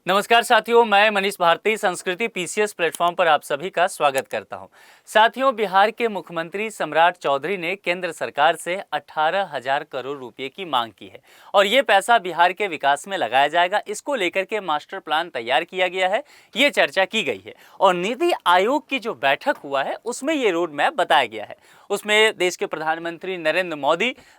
नमस्कार साथियों, मैं मनीष भारती संस्कृति पीसीएस प्लेटफॉर्म पर आप सभी का स्वागत करता हूं। साथियों, बिहार के मुख्यमंत्री सम्राट चौधरी ने केंद्र सरकार से 18,000 करोड़ रुपए की मांग की है और ये पैसा बिहार के विकास में लगाया जाएगा। इसको लेकर के मास्टर प्लान तैयार किया गया है, ये चर्चा की गई है और नीति आयोग की जो बैठक हुआ है उसमें ये रोड मैप बताया गया है। उसमें देश के प्रधानमंत्री नरेंद्र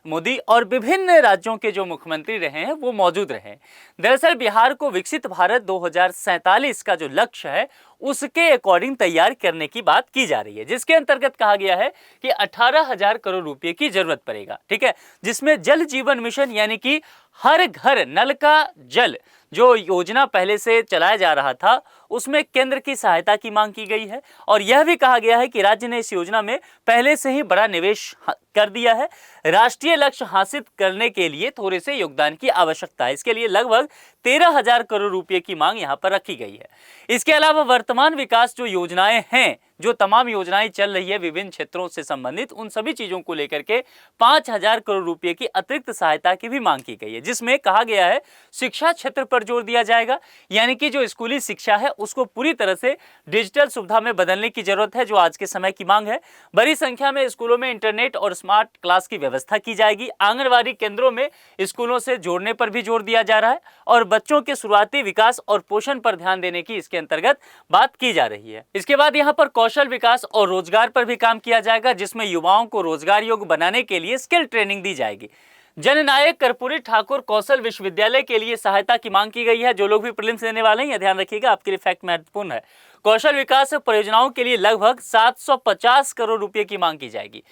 मोदी और विभिन्न राज्यों के जो मुख्यमंत्री रहे हैं वो मौजूद रहे हैं। दरअसल बिहार को विकसित भारत 2047 का जो लक्ष्य है उसके अकॉर्डिंग तैयार करने की बात की जा रही है, जिसके अंतर्गत कहा गया है कि 18,000 करोड़ रुपए की जरूरत पड़ेगा। ठीक है, जिसमें जल जीवन मिशन यानी कि हर घर नल का जल जो योजना पहले से चलाया जा रहा था उसमें केंद्र की सहायता की मांग की गई है और यह भी कहा गया है कि राज्य ने इस योजना में पहले से ही बड़ा निवेश कर दिया है। राष्ट्रीय लक्ष्य हासिल करने के लिए थोड़े से योगदान की आवश्यकता है। इसके लिए लगभग 13,000 करोड़ रुपए की मांग यहां पर रखी गई है। इसके अलावा वर्तमान विकास जो योजनाएं हैं, जो तमाम योजनाएं चल रही है विभिन्न क्षेत्रों से संबंधित, उन सभी चीजों को लेकर के 5,000 करोड़ रुपए की अतिरिक्त सहायता की भी मांग की गई है, जिसमें कहा गया है शिक्षा क्षेत्र पर जोर दिया जाएगा, यानी कि जो स्कूली शिक्षा है उसको पूरी तरह से डिजिटल सुविधा में बदलने की जरूरत है, जो आज के समय की मांग है। बड़ी संख्या में स्कूलों में इंटरनेट और स्मार्ट क्लास की व्यवस्था की जाएगी। आंगनबाड़ी केंद्रों में स्कूलों से जोड़ने पर भी जोर दिया जा रहा है और बच्चों के शुरुआती विकास और पोषण पर ध्यान देने की इसके अंतर्गत बात की जा रही है। इसके बाद यहाँ पर कौशल विकास और रोजगार पर भी काम किया जाएगा, जिसमें युवाओं को रोजगार योग्य बनाने के लिए स्किल ट्रेनिंग दी जाएगी। जननायक कर्पूरी ठाकुर कौशल विश्वविद्यालय के लिए सहायता की मांग की गई है। जो लोग भी प्रीलिम्स देने वाले हैं, यह ध्यान रखिएगा, आपके लिए फैक्ट महत्वपूर्ण है। कौशल विकास परियोजनाओं के लिए लगभग 750 करोड़ रुपए की मांग की जाएगी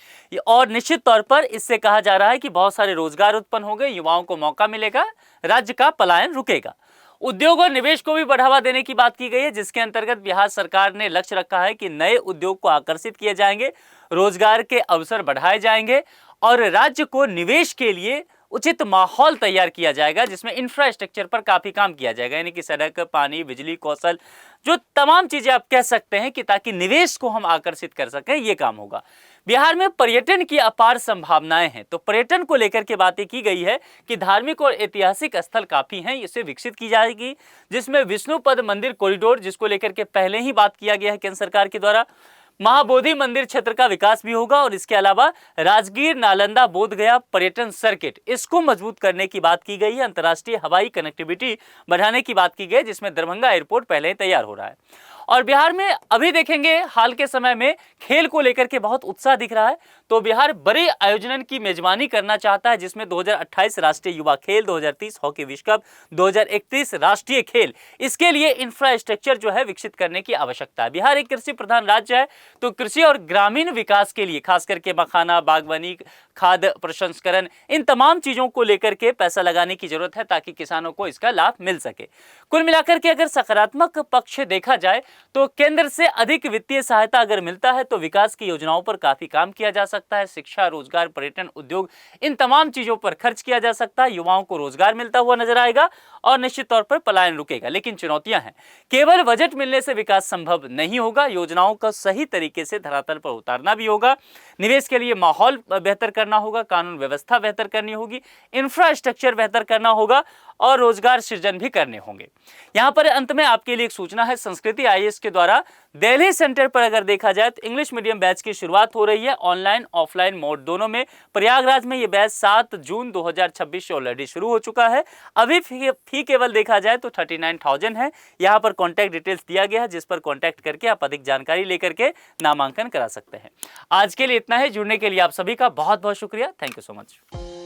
और निश्चित तौर पर इससे कहा जा रहा है कि बहुत सारे रोजगार उत्पन्न होंगे, युवाओं को मौका मिलेगा, राज्य का पलायन रुकेगा। उद्योग और निवेश को भी बढ़ावा देने की बात की गई है, जिसके अंतर्गत बिहार सरकार ने लक्ष्य रखा है कि नए उद्योग को आकर्षित किए जाएंगे, रोजगार के अवसर बढ़ाए जाएंगे और राज्य को निवेश के लिए उचित माहौल तैयार किया जाएगा, जिसमें इंफ्रास्ट्रक्चर पर काफी काम किया जाएगा, यानी कि सड़क, पानी, बिजली, कौशल, जो तमाम चीजें आप कह सकते हैं कि ताकि निवेश को हम आकर्षित कर सकें, ये काम होगा। बिहार में पर्यटन की अपार संभावनाएं हैं, तो पर्यटन को लेकर के बातें की गई है कि धार्मिक और ऐतिहासिक स्थल काफी हैं, इसे विकसित की जाएगी, जिसमें विष्णुपद मंदिर कॉरिडोर, जिसको लेकर के पहले ही बात किया गया है केंद्र सरकार के द्वारा, महाबोधि मंदिर क्षेत्र का विकास भी होगा और इसके अलावा राजगीर, नालंदा, बोध गया पर्यटन सर्किट, इसको मजबूत करने की बात की गई है। अंतर्राष्ट्रीय हवाई कनेक्टिविटी बढ़ाने की बात की गई है, जिसमें दरभंगा एयरपोर्ट पहले ही तैयार हो रहा है। और बिहार में अभी देखेंगे हाल के समय में खेल को लेकर के बहुत उत्साह दिख रहा है, तो बिहार बड़े आयोजन की मेजबानी करना चाहता है, जिसमें 2028 राष्ट्रीय युवा खेल, 2030 हॉकी विश्व कप, 2031 राष्ट्रीय खेल, इसके लिए इंफ्रास्ट्रक्चर जो है विकसित करने की आवश्यकता है। बिहार एक कृषि प्रधान राज्य है, तो कृषि और ग्रामीण विकास के लिए खास करके मखाना, बागवानी, खाद्य प्रसंस्करण, इन तमाम चीजों को लेकर के पैसा लगाने की जरूरत है ताकि किसानों को इसका लाभ मिल सके। कुल मिलाकर के अगर सकारात्मक पक्ष देखा जाए तो केंद्र से अधिक वित्तीय सहायता अगर मिलता है तो विकास की योजनाओं पर काफी काम किया जा सकता है। शिक्षा, रोजगार, पर्यटन, उद्योग, इन तमाम चीजों पर खर्च किया जा सकता है, युवाओं को रोजगार मिलता हुआ नजर आएगा और निश्चित तौर पर पलायन रुकेगा। लेकिन चुनौतियां हैं, केवल बजट मिलने से विकास संभव नहीं होगा, योजनाओं का सही तरीके से धरातल पर उतारना भी होगा, निवेश के लिए माहौल बेहतर करना होगा, कानून व्यवस्था बेहतर करनी होगी, इंफ्रास्ट्रक्चर बेहतर करना होगा और रोजगार सृजन भी करने होंगे। यहां पर अंत में आपके लिए एक सूचना है, संस्कृति आईएएस के द्वारा दिल्ली सेंटर पर अगर देखा जाए तो इंग्लिश मीडियम बैच की शुरुआत हो रही है, ऑनलाइन ऑफलाइन मोड दोनों में। प्रयागराज में यह बैच 7 जून 2026 से ऑलरेडी शुरू हो चुका है। अभी फी केवल देखा जाए तो 39,000 है। यहाँ पर कॉन्टैक्ट डिटेल्स दिया गया है, जिस पर कॉन्टैक्ट करके आप अधिक जानकारी लेकर के नामांकन करा सकते हैं। आज के लिए इतना है। जुड़ने के लिए आप सभी का बहुत बहुत शुक्रिया। Thank you so much.